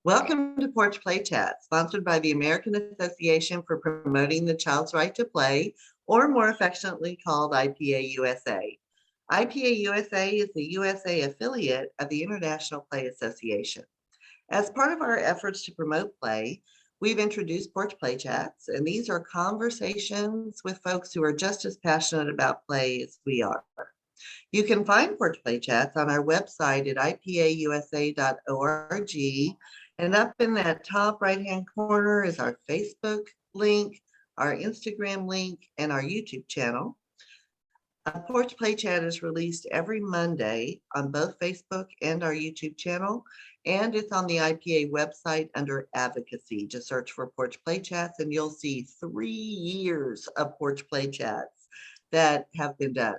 Welcome to Porch Play Chats, sponsored by the American Association for Promoting the Child's Right to Play, or more affectionately called IPA-USA. IPA-USA is the USA affiliate of the International Play Association. As part of our efforts to promote play, we've introduced Porch Play Chats, and these are conversations with folks who are just as passionate about play as we are. You can find Porch Play Chats on our website at IPAUSA.org. And up in that top right-hand corner is our Facebook link, our Instagram link, and our YouTube channel. Porch Play Chat is released every Monday on both Facebook and our YouTube channel, and it's on the IPA website under Advocacy. Just search for Porch Play Chats, and you'll see 3 years of Porch Play Chats that have been done.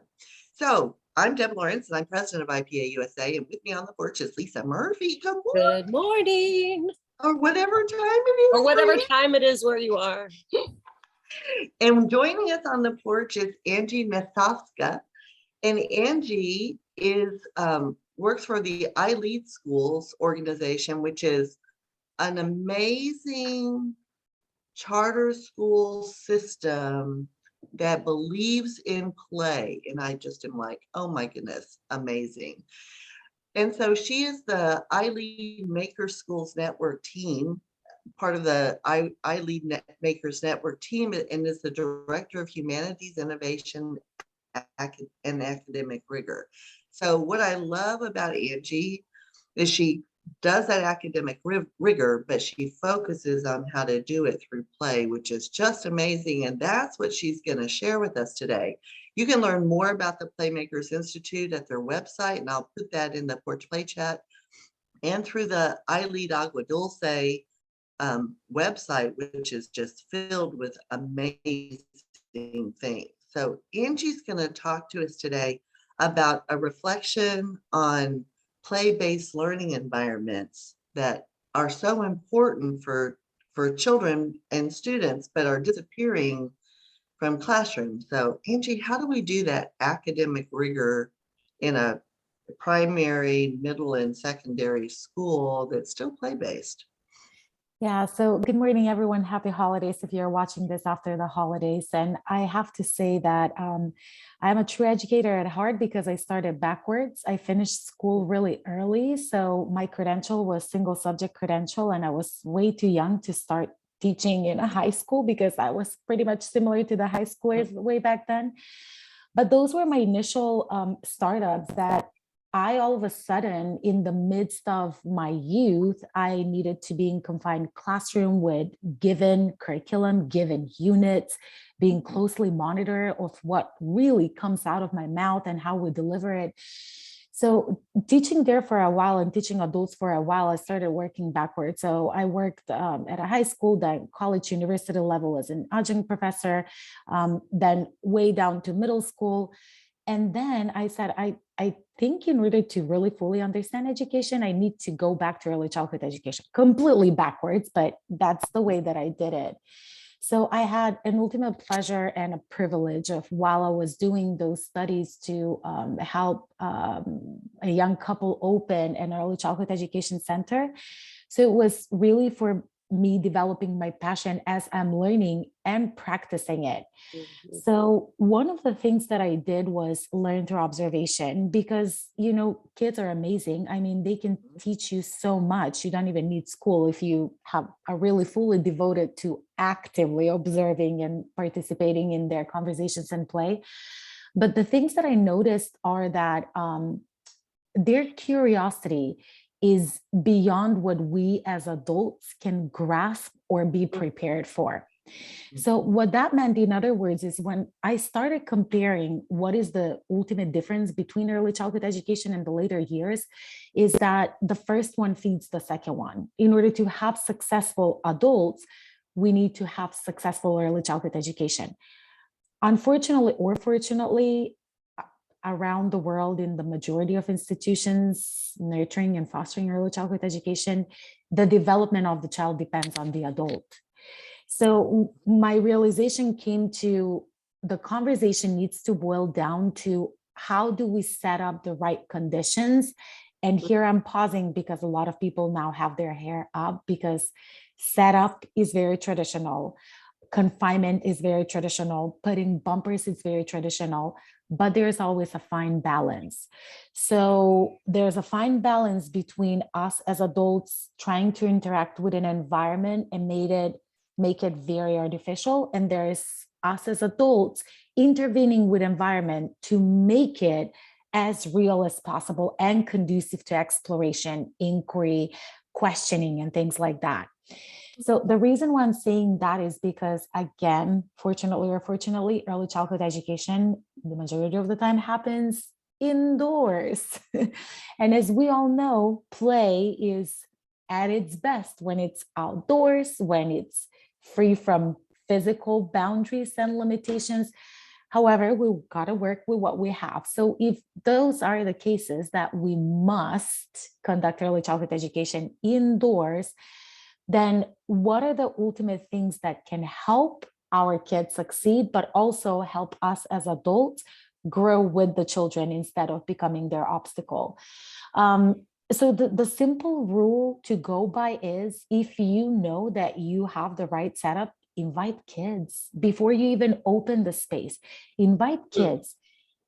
So I'm Deb Lawrence, and I'm president of IPA-USA, and with me on the porch is Lisa Murphy. Good morning. Good morning. Or whatever time it is. Or whatever time it is where you are. And joining us on the porch is Angie Nastovska. And Angie is works for the iLEAD Schools organization, which is an amazing charter school system that believes in play. And I just am like, oh my goodness, amazing. And so she is the iLEAD Maker Schools Network team, part of the iLEAD Makers Network team, and is the Director of Humanities, Innovation, and Academic Rigor. So what I love about Angie is she does that academic rigor, but she focuses on how to do it through play, which is just amazing. And that's what she's going to share with us today. You can learn more about the PlayMakers Institute at their website, and I'll put that in the Porch Play Chat, and through the iLEAD Agua Dulce website, which is just filled with amazing things. So Angie's going to talk to us today about a reflection on play-based learning environments that are so important for children and students, but are disappearing from classrooms. So Angie, how do we do that academic rigor in a primary, middle, and secondary school that's still play-based? Yeah, so good morning, everyone. Happy holidays if you're watching this after the holidays. And I have to say that I'm a true educator at heart because I started backwards. I finished school really early. So my credential was single subject credential, and I was way too young to start teaching in a high school because I was pretty much similar to the high schoolers way back then. But those were my initial startups that I, all of a sudden, in the midst of my youth, I needed to be in confined classroom with given curriculum, given units, being closely monitored of what really comes out of my mouth and how we deliver it. So teaching there for a while and teaching adults for a while, I started working backwards. So I worked at a high school, then college, university level as an adjunct professor, then way down to middle school. And then I said, I think in order to really fully understand education, I need to go back to early childhood education, completely backwards, but that's the way that I did it. So I had an ultimate pleasure and a privilege of, while I was doing those studies, to help a young couple open an early childhood education center. So it was really for me developing my passion as I'm learning and practicing it. Mm-hmm. So one of the things that I did was learn through observation, because, you know, kids are amazing. I mean, they can teach you so much. You don't even need school if you are really fully devoted to actively observing and participating in their conversations and play. But the things that I noticed are that their curiosity is beyond what we as adults can grasp or be prepared for. So what that meant, in other words, is when I started comparing what is the ultimate difference between early childhood education and the later years, is that the first one feeds the second one. In order to have successful adults, we need to have successful early childhood education. Unfortunately or fortunately, around the world, in the majority of institutions nurturing and fostering early childhood education, the development of the child depends on the adult. So my realization came to, the conversation needs to boil down to, how do we set up the right conditions And here I'm pausing because a lot of people now have their hair up because setup is very traditional. Confinement is very traditional. Putting bumpers is very traditional, but there's always a fine balance. So there's a fine balance between us as adults trying to interact with an environment and make it very artificial. And there's us as adults intervening with environment to make it as real as possible and conducive to exploration, inquiry, questioning, and things like that. So the reason why I'm saying that is because, again, fortunately or fortunately, early childhood education, the majority of the time happens indoors. And as we all know, play is at its best when it's outdoors, when it's free from physical boundaries and limitations. However, we've got to work with what we have. So if those are the cases that we must conduct early childhood education indoors, then what are the ultimate things that can help our kids succeed, but also help us as adults grow with the children instead of becoming their obstacle? So the simple rule to go by is, if you know that you have the right setup, invite kids before you even open the space. Invite kids.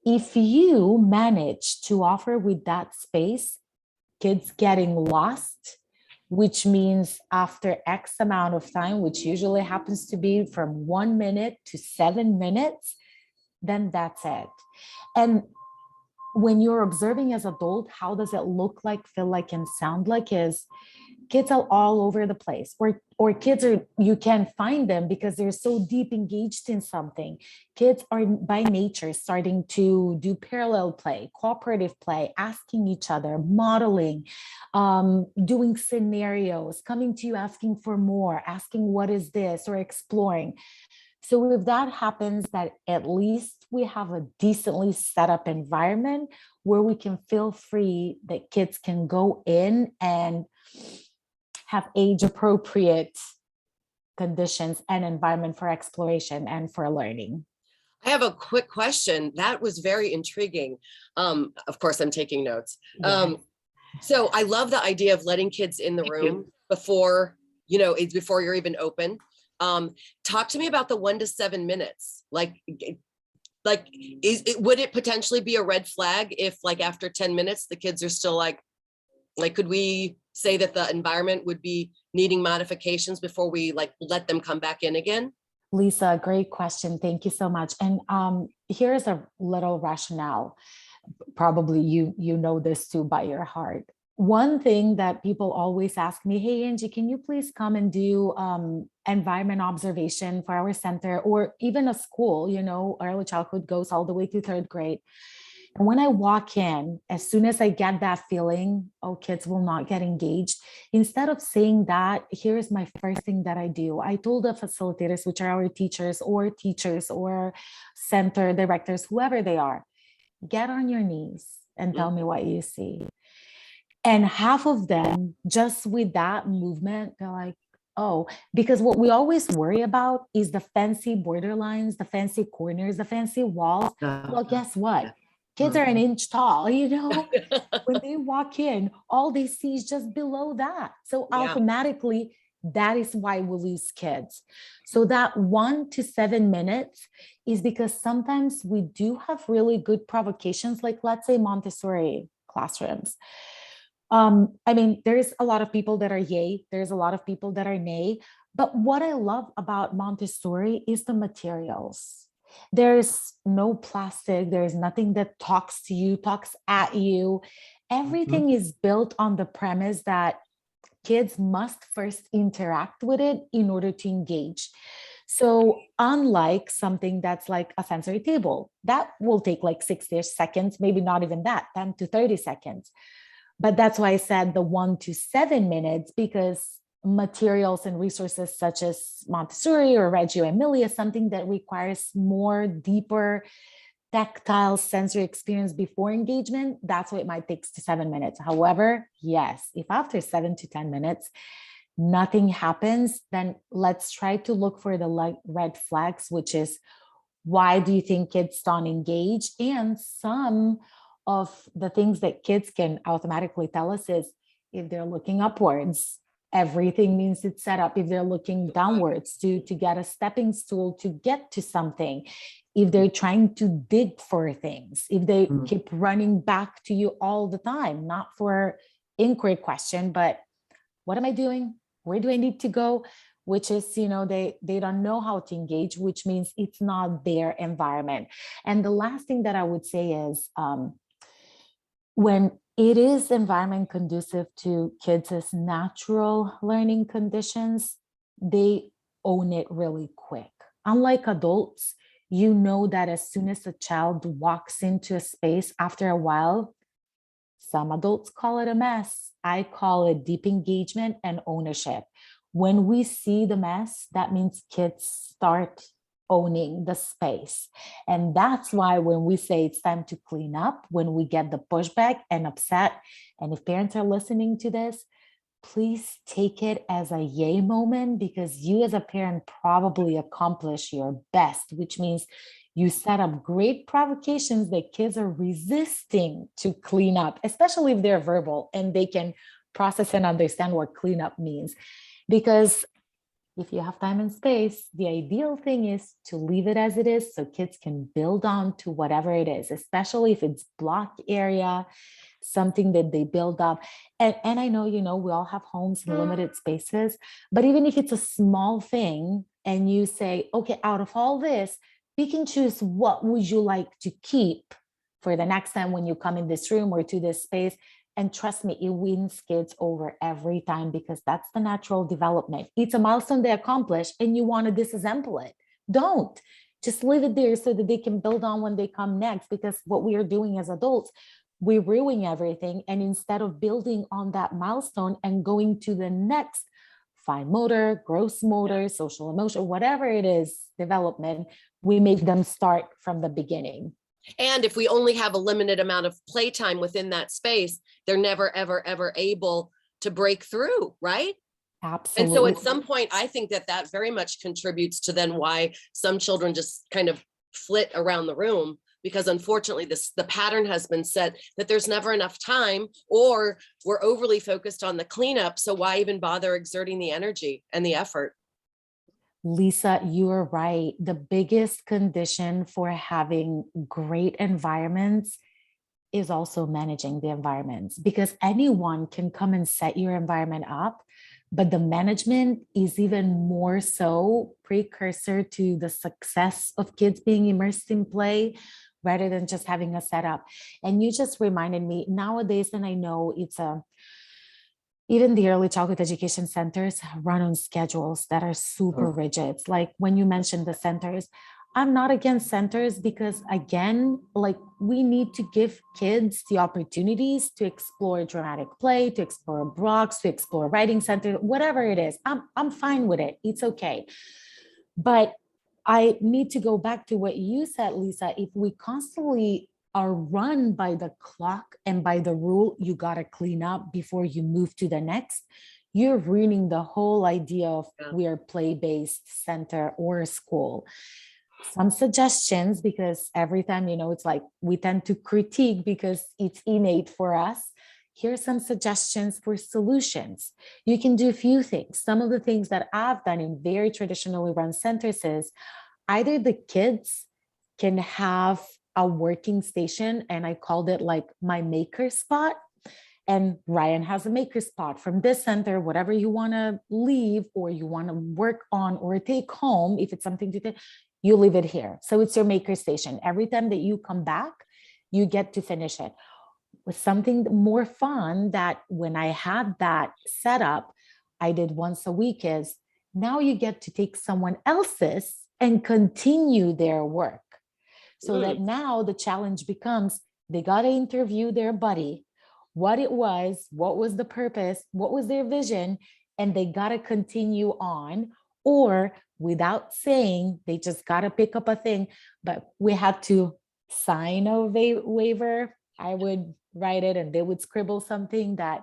If you manage to offer with that space, kids getting lost, which means after X amount of time, which usually happens to be from 1 minute to 7 minutes, then that's it. And when you're observing as adult, how does it look like, feel like, and sound like, is kids are all over the place, or kids are, you can't find them because they're so deep engaged in something. Kids are by nature starting to do parallel play, cooperative play, asking each other, modeling, doing scenarios, coming to you asking for more, asking what is this, or exploring. So if that happens, that at least we have a decently set up environment where we can feel free that kids can go in and have age appropriate conditions and environment for exploration and for learning. I have a quick question. That was very intriguing. Of course, I'm taking notes. Yes. So I love the idea of letting kids in the room before, it's before you're even open. Talk to me about the 1 to 7 minutes. Would it potentially be a red flag if, like, after 10 minutes, the kids are still like, could we say that the environment would be needing modifications before we let them come back in again? Lisa, great question. Thank you so much. And here's a little rationale. Probably you know this too by your heart. One thing that people always ask me, hey, Angie, can you please come and do environment observation for our center, or even a school? Early childhood goes all the way to 3rd grade. And when I walk in, as soon as I get that feeling, oh, kids will not get engaged, instead of saying that, here's my first thing that I do. I told the facilitators, which are our teachers or center directors, whoever they are, get on your knees and tell me what you see. And half of them, just with that movement, they're like, oh, because what we always worry about is the fancy borderlines, the fancy corners, the fancy walls. Well, guess what? Kids are an inch tall, when they walk in, all they see is just below that. So automatically, that is why we lose kids. So that 1 to 7 minutes is because sometimes we do have really good provocations, like let's say Montessori classrooms. There's a lot of people that are yay, there's a lot of people that are nay, but what I love about Montessori is the materials. There's no plastic, there's nothing that talks to you, talks at you. Everything is built on the premise that kids must first interact with it in order to engage. So unlike something that's like a sensory table, that will take like 60 seconds, maybe not even that, 10 to 30 seconds. But that's why I said the 1 to 7 minutes, because materials and resources such as Montessori or Reggio Emilia, something that requires more deeper tactile sensory experience before engagement, that's why it might take to 7 minutes. However, yes, if after 7 to 10 minutes, nothing happens, then let's try to look for the red flags, which is, why do you think kids don't engage? And some of the things that kids can automatically tell us is if they're looking upwards, everything means it's set up. If they're looking downwards to get a stepping stool to get to something, if they're trying to dig for things, if they keep running back to you all the time, not for inquiry question, but what am I doing? Where do I need to go? Which is, they don't know how to engage, which means it's not their environment. And the last thing that I would say is when it is environment conducive to kids' natural learning conditions, they own it really quick. Unlike adults, you know that as soon as a child walks into a space, after a while, some adults call it a mess. I call it deep engagement and ownership. When we see the mess, that means kids start owning the space. And that's why when we say it's time to clean up, when we get the pushback and upset, and if parents are listening to this, please take it as a yay moment, because you as a parent probably accomplish your best, which means you set up great provocations that kids are resisting to clean up, especially if they're verbal and they can process and understand what cleanup means. Because if you have time and space, the ideal thing is to leave it as it is so kids can build on to whatever it is, especially if it's block area, something that they build up. And I know, we all have homes and limited spaces, but even if it's a small thing and you say, okay, out of all this, we can choose what would you like to keep for the next time when you come in this room or to this space. And trust me, it wins kids over every time, because that's the natural development. It's a milestone they accomplish and you want to disassemble it. Don't. Just leave it there so that they can build on when they come next, because what we are doing as adults, we're ruining everything. And instead of building on that milestone and going to the next fine motor, gross motor, social emotion, whatever it is, development, we make them start from the beginning. And if we only have a limited amount of playtime within that space, they're never, ever, ever able to break through, right? Absolutely. And so at some point, I think that very much contributes to then why some children just kind of flit around the room, because unfortunately the pattern has been set that there's never enough time, or we're overly focused on the cleanup. So why even bother exerting the energy and the effort? Lisa, you are right. The biggest condition for having great environments is also managing the environments, because anyone can come and set your environment up, but the management is even more so precursor to the success of kids being immersed in play rather than just having a setup. And you just reminded me nowadays, and I know even the early childhood education centers run on schedules that are super rigid. Like when you mentioned the centers, I'm not against centers, because again, like we need to give kids the opportunities to explore dramatic play, to explore blocks, to explore writing center, whatever it is. I'm fine with it. It's okay. But I need to go back to what you said, Lisa. If we constantly are run by the clock and by the rule, you got to clean up before you move to the next, you're ruining the whole idea of we are play-based center or school. Some suggestions, because every time, it's like we tend to critique because it's innate for us. Here's some suggestions for solutions. You can do a few things. Some of the things that I've done in very traditionally run centers is either the kids can have a working station, and I called it like my maker spot. And Ryan has a maker spot from this center, whatever you want to leave or you want to work on or take home, if it's something to take, you leave it here. So it's your maker station. Every time that you come back, you get to finish it. With something more fun that when I had that set up, I did once a week is now you get to take someone else's and continue their work. So that now the challenge becomes they got to interview their buddy, what it was, what was the purpose, what was their vision, and they got to continue on, or without saying, they just got to pick up a thing, but we had to sign a waiver. I would write it and they would scribble something that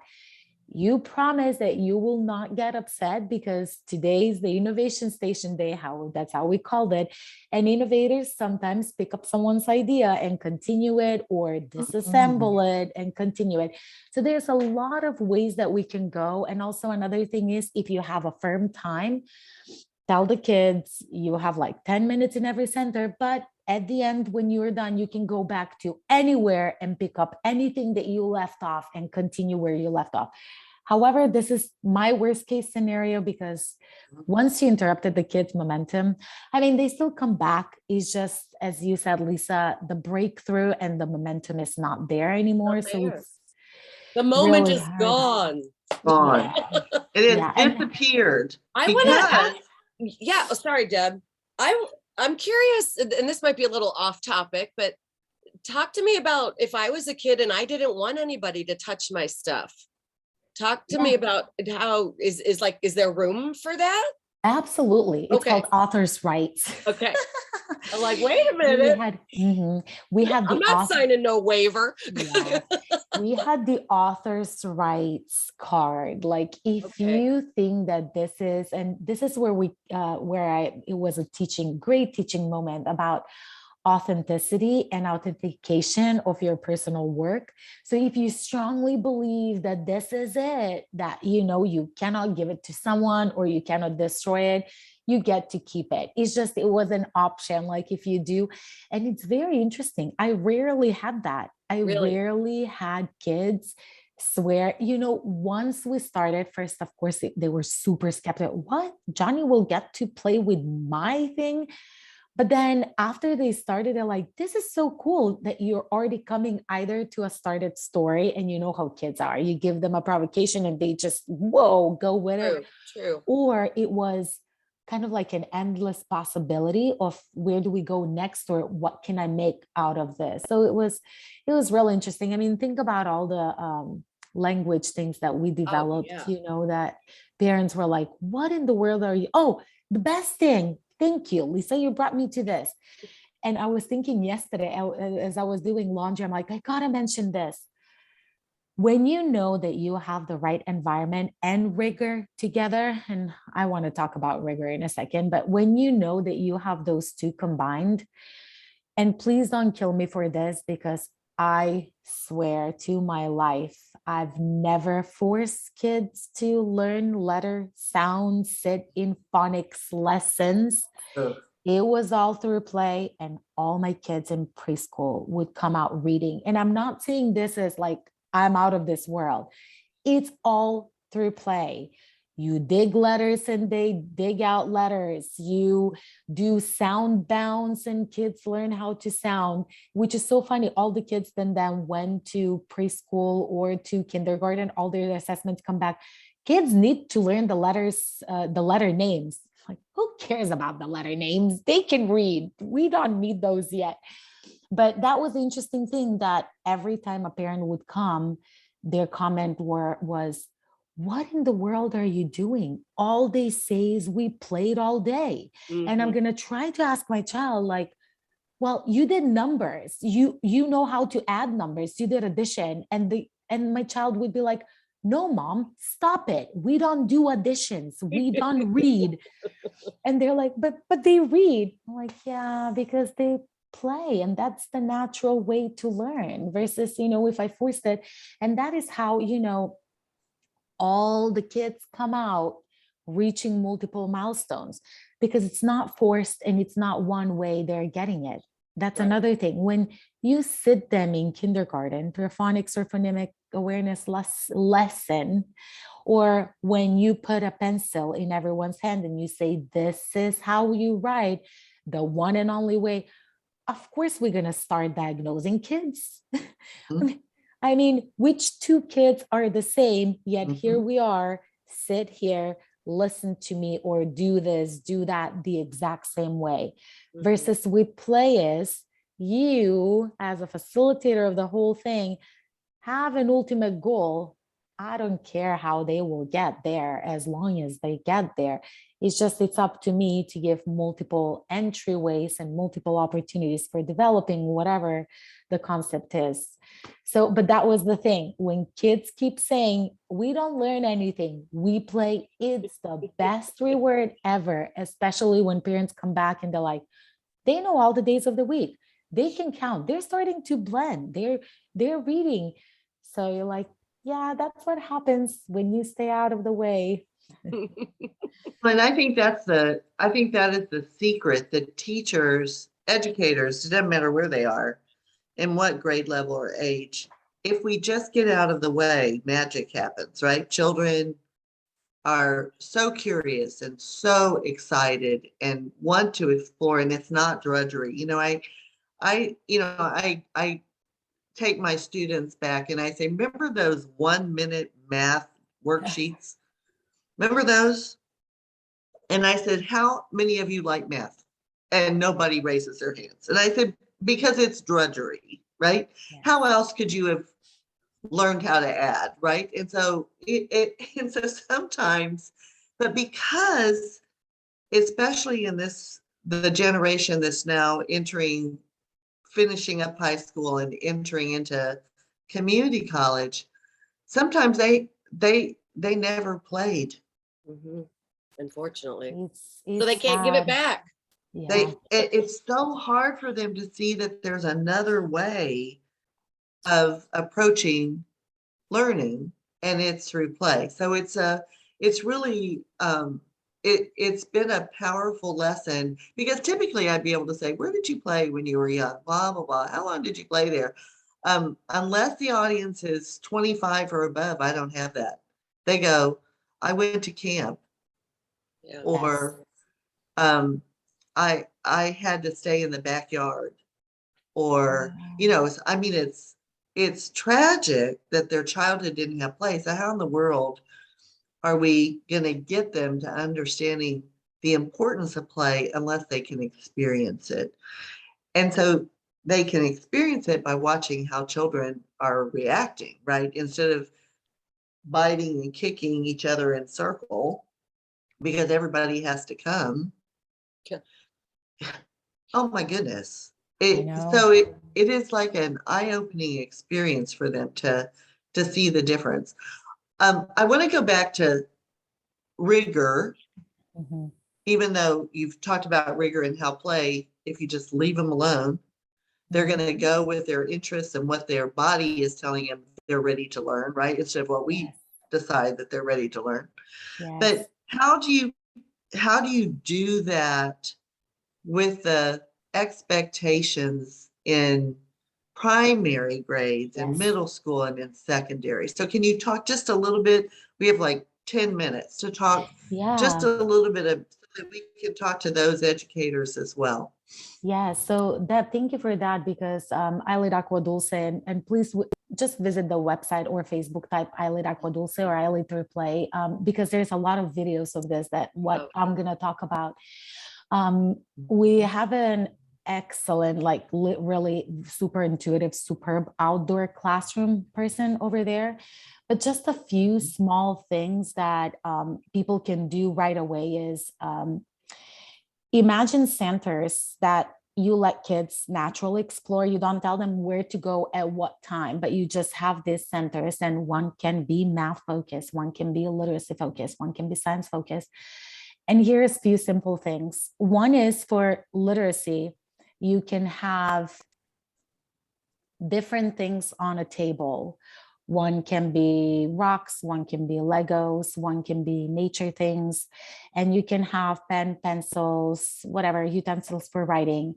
You promise that you will not get upset because today's the innovation station day, that's how we called it. And innovators sometimes pick up someone's idea and continue it, or disassemble it and continue it. So there's a lot of ways that we can go. And also another thing is, if you have a firm time, tell the kids you have like 10 minutes in every center, but at the end, when you're done, you can go back to anywhere and pick up anything that you left off and continue where you left off. However, this is my worst case scenario, because once you interrupted the kids' momentum, I mean, they still come back. It's just, as you said, Lisa, the breakthrough and the momentum is not there anymore. Not So there. it's The moment really is hard. gone. Gone. Yeah. It Yeah, has and- disappeared. I want because- to ask, yeah, oh, sorry, Deb. I'm curious, and this might be a little off topic, but talk to me about if I was a kid and I didn't want anybody to touch my stuff. Talk to me about how is there room for that? Absolutely. It's Okay. called author's rights. Okay. I'm like, wait a minute. We had the I'm not signing no waiver. Yeah. We had the author's rights card. Like, if Okay. you think that this is, and this is where it was a great teaching moment about authenticity and authentication of your personal work. So if you strongly believe that this is it, that, you cannot give it to someone or you cannot destroy it, you get to keep it. It's just, it was an option. Like, if you do, and it's very interesting. I rarely had that. I Really? rarely had kids swear, once we started, first, of course, they were super skeptical. What? Johnny will get to play with my thing? But then after they started, they're like, this is so cool that you're already coming either to a started story, and you know how kids are. You give them a provocation and they just, whoa, go with it. True. Or it was kind of like an endless possibility of where do we go next, or what can I make out of this? So it was really interesting. I mean, think about all the language things that we developed, yeah. That parents were like, what in the world are you? Oh, the best thing. Thank you, Lisa, you brought me to this. And I was thinking yesterday, as I was doing laundry, I'm like, I gotta mention this. When you know that you have the right environment and rigor together, and I want to talk about rigor in a second, but when you know that you have those two combined, and please don't kill me for this, because I swear to my life, I've never forced kids to learn letter sound, sit in phonics lessons. Ugh. It was all through play, and all my kids in preschool would come out reading. And I'm not saying this as like, I'm out of this world. It's all through play. You dig letters and they dig out letters. You do sound bounds and kids learn how to sound, which is so funny. All the kids then went to preschool or to kindergarten. All their assessments come back. Kids need to learn the letters, the letter names. Like, who cares about the letter names? They can read. We don't need those yet. But that was the interesting thing, that every time a parent would come, their comment was, what in the world are you doing? All they say is we played all day. Mm-hmm. And I'm going to try to ask my child, like, well, you did numbers. You know how to add numbers. You did addition. And my child would be like, no, mom, stop it. We don't do additions. We don't read. And they're like, but they read. I'm like, yeah, because they play, and that's the natural way to learn versus, if I forced it. And that is how, all the kids come out reaching multiple milestones, because it's not forced and it's not one way they're getting it. That's Right. another thing. When you sit them in kindergarten through a phonics or phonemic awareness lesson, or when you put a pencil in everyone's hand and you say, this is how you write, the one and only way, of course we're going to start diagnosing kids. I mean, which two kids are the same, yet here we are, sit here, listen to me, or do this, do that the exact same way. Versus with play is, you as a facilitator of the whole thing have an ultimate goal, I don't care how they will get there as long as they get there. It's up to me to give multiple entryways and multiple opportunities for developing whatever the concept is. So, but that was the thing. When kids keep saying, we don't learn anything, we play, it's the best reward ever, especially when parents come back and they're like, they know all the days of the week. They can count. They're starting to blend. They're reading. So you're like, yeah, that's what happens when you stay out of the way. And I think that is the secret that teachers, educators, it doesn't matter where they are, in what grade level or age, if we just get out of the way, magic happens, right? Children are so curious and so excited and want to explore, and it's not drudgery. I take my students back and I say, remember those 1-minute math worksheets? Remember those? And I said, how many of you like math? And nobody raises their hands. And I said, because it's drudgery, right? Yes. How else could you have learned how to add, right? And so and so sometimes, but because, especially in the generation that's now finishing up high school and entering into community college, sometimes they never played. Mhm. Unfortunately. It's So they can't give it sad. back. Yeah. It's so hard for them to see that there's another way of approaching learning, and it's through play. So it's really it's been a powerful lesson, because typically I'd be able to say, where did you play when you were young? Blah, blah, blah. How long did you play there? Unless the audience is 25 or above, I don't have that. They go, I went to camp, Yeah. or I had to stay in the backyard, or I mean, it's tragic that their childhood didn't have play. So how in the world are we going to get them to understanding the importance of play unless they can experience it? And so they can experience it by watching how children are reacting, right? Instead of biting and kicking each other in circle because everybody has to come. Yeah. Oh my goodness. know. So it is like an eye-opening experience for them to see the difference. I want to go back to rigor, Mhm. even though you've talked about rigor and how play, if you just leave them alone, they're going to go with their interests and what their body is telling them they're ready to learn, right? Instead of what we Yes. decide that they're ready to learn. Yes. But how do you do that with the expectations in primary grades and Yes. middle school and in secondary? So can you talk just a little bit? We have like 10 minutes to talk just Yeah. a little bit of, so that we can talk to those educators as well. Yeah, so thank you for that, because iLEAD AquaDolce, and please just visit the website or Facebook, type iLEAD AquaDolce or iLEAD Thorugh Play, because there's a lot of videos of this, that what I'm gonna talk about. We have an excellent, like really super intuitive, superb outdoor classroom person over there. But just a few small things that people can do right away is imagine centers that you let kids naturally explore. You don't tell them where to go at what time, but you just have these centers, and one can be math focused, one can be literacy focused, one can be science focused. And here's a few simple things. One is for literacy, you can have different things on a table. One can be rocks, one can be Legos, one can be nature things, and you can have pen, pencils, whatever, utensils for writing.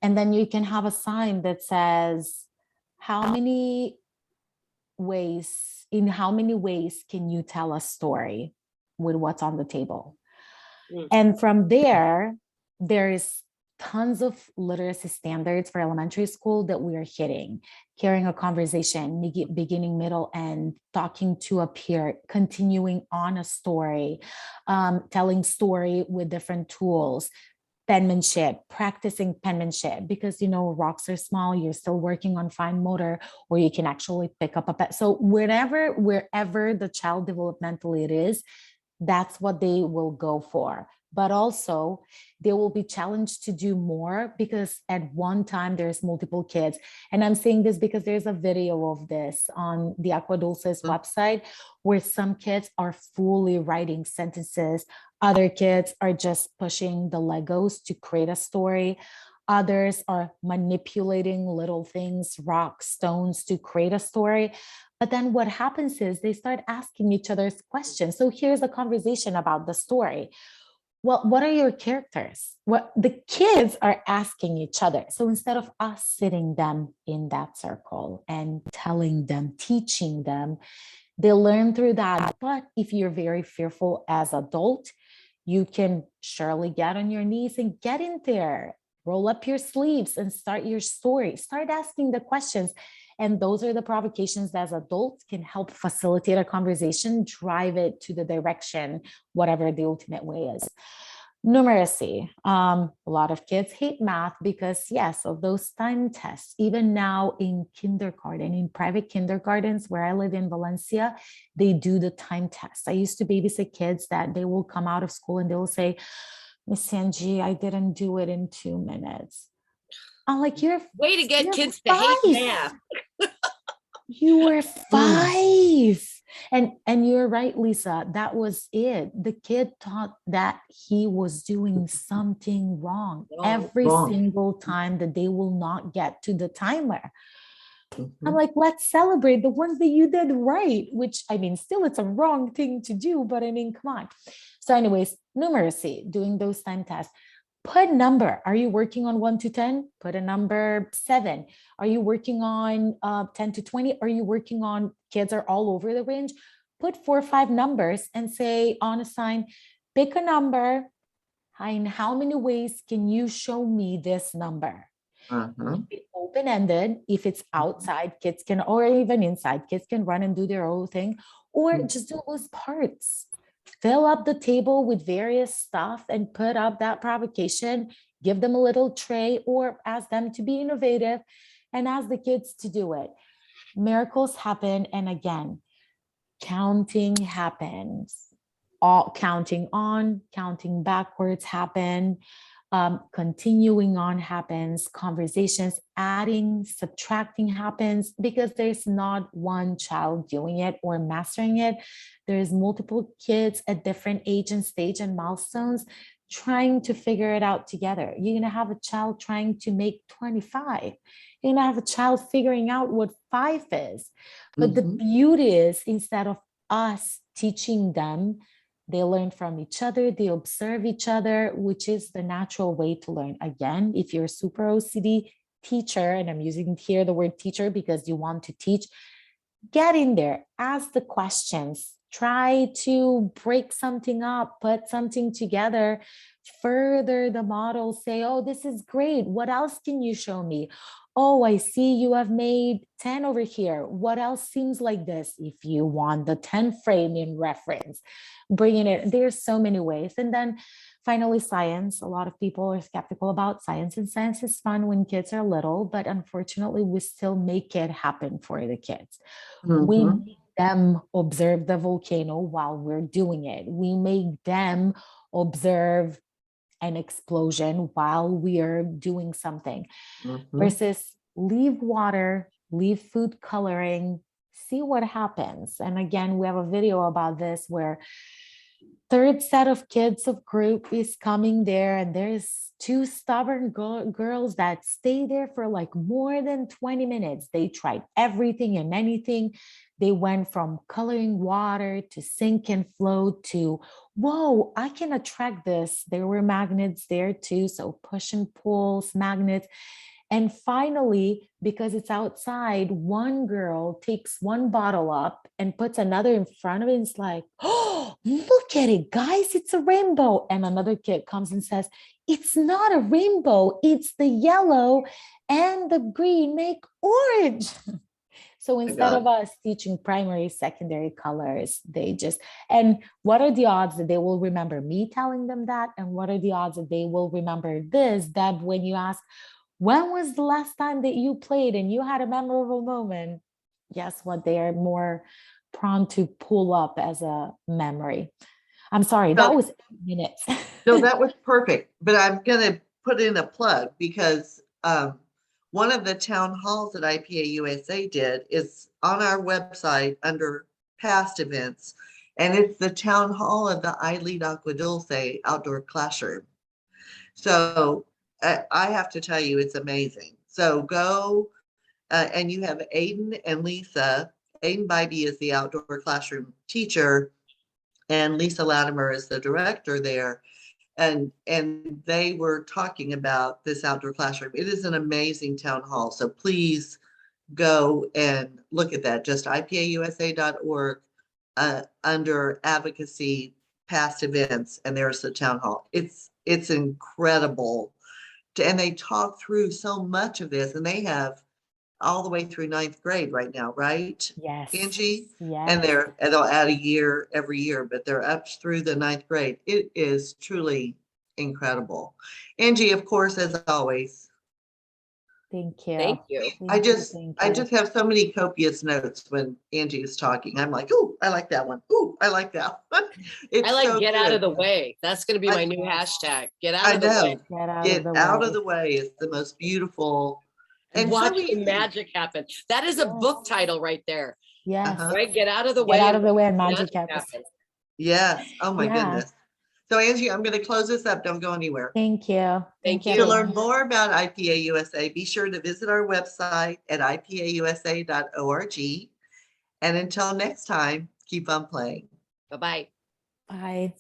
And then you can have a sign that says, in how many ways can you tell a story with what's on the table? And from there is tons of literacy standards for elementary school that we are hitting: carrying a conversation, beginning, middle, end, talking to a peer, continuing on a story, telling story with different tools, penmanship, practicing penmanship, because, you know, rocks are small, you're still working on fine motor, or you can actually pick up a pen. So wherever the child developmentally it is, that's what they will go for. But also they will be challenged to do more, because at one time there's multiple kids. And I'm saying this because there's a video of this on the AquaDolce's website, where some kids are fully writing sentences. Other kids are just pushing the Legos to create a story. Others are manipulating little things, rocks, stones, to create a story. But then what happens is they start asking each other's questions. So here's a conversation about the story. Well, what are your characters? What the kids are asking each other. So instead of us sitting them in that circle and telling them, teaching them, they learn through that. But if you're very fearful as adult, you can surely get on your knees and get in there, roll up your sleeves and start your story, start asking the questions. And those are the provocations that as adults can help facilitate a conversation, drive it to the direction, whatever the ultimate way is. Numeracy. A lot of kids hate math because, yes, of those time tests. Even now in kindergarten, in private kindergartens where I live in Valencia, they do the time tests. I used to babysit kids that they will come out of school and they will say, Miss Angie, I didn't do it in 2 minutes. I'm like, you're way to get kids to 5. hate math. You were 5. And you're right, Lisa, that was it. The kid thought that he was doing something wrong every single time, that they will not get to the timer. I'm like, let's celebrate the ones that you did right, which, I mean, still it's a wrong thing to do, but I mean, come on. So anyways, numeracy, doing those time tests. Put a number. Are you working on 1 to 10? Put a number 7. Are you working on 10 to 20? Are you working on, kids are all over the range? Put 4 or 5 numbers and say on a sign, pick a number. In how many ways can you show me this number? Open-ended. If it's outside, kids can, or even inside, kids can run and do their own thing, or just do those parts. Fill up the table with various stuff and put up that provocation, give them a little tray, or ask them to be innovative and ask the kids to do it. Miracles happen. And again, counting happens. All counting on, counting backwards happen. Continuing on happens, conversations, adding, subtracting happens, because there's not one child doing it or mastering it. There's multiple kids at different age and stage and milestones trying to figure it out together. You're going to have a child trying to make 25. You're going to have a child figuring out what 5 is. But the beauty is, instead of us teaching them, they learn from each other, they observe each other, which is the natural way to learn. Again, if you're a super OCD teacher, and I'm using here the word teacher because you want to teach, get in there, ask the questions, try to break something up, put something together, further the model, say, oh, this is great. What else can you show me? Oh, I see you have made 10 over here. What else seems like this? If you want the 10 frame in reference, bringing it, there's so many ways. And then finally, science. A lot of people are skeptical about science, and science is fun when kids are little, but unfortunately, we still make it happen for the kids. We make them observe the volcano while we're doing it. We make them observe an explosion while we are doing something, versus leave water, leave food coloring, see what happens. And again, we have a video about this where third set of kids of group is coming there, and there's 2 stubborn girls that stay there for like more than 20 minutes. They tried everything and anything. They went from coloring water to sink and float to, whoa, I can attract this. There were magnets there too. So push and pulls, magnets. And finally, because it's outside, one girl takes one bottle up and puts another in front of it. And it's like, oh, look at it, guys, it's a rainbow. And another kid comes and says, it's not a rainbow, it's the yellow and the green make orange. So my instead of God. us teaching primary, secondary colors, they just, and what are the odds that they will remember me telling them that? And what are the odds that they will remember this, that when you ask, when was the last time that you played and you had a memorable moment? Guess what? They are more prone to pull up as a memory. I'm sorry, that So- was 8 minutes. No, that was perfect, but I'm gonna put in a plug because one of the town halls that IPA-USA did is on our website under past events, and it's the town hall of the iLEAD Agua Dulce outdoor classroom. So I have to tell you, it's amazing. So go and you have Aiden and Lisa. Aiden Bybee is the outdoor classroom teacher, and Lisa Latimer is the director there. And they were talking about this outdoor classroom. It is an amazing town hall. So please go and look at that. Just IPAUSA.org under advocacy past events, and there's the town hall. It's incredible. And they talk through so much of this, and they have all the way through 9th grade right now, right? Yes. Angie? Yes. And they'll add a year every year, but they're up through the 9th grade. It is truly incredible. Angie, of course, as always. Thank you. Thank you. I just Thank I you. just have so many copious notes when Angie is talking. I'm like, ooh, I like that one. Ooh, I like that one. It's I like so get out of good. the way. That's going to be I- my new hashtag. Get out I of the know. way. Get out Get of the out way. of the way is the most beautiful And and watch so the easy. magic happen. That is a book title right there, Yes. Uh-huh. right? Get out of the Get way. out and of the way and watch magic happens. happen. Yes. Oh my Yeah. goodness. So Angie, I'm going to close this up. Don't go anywhere. Thank you. Thank you. To everyone. learn more about IPA USA, be sure to visit our website at IPAUSA.org. And until next time, keep on playing. Bye-bye. Bye.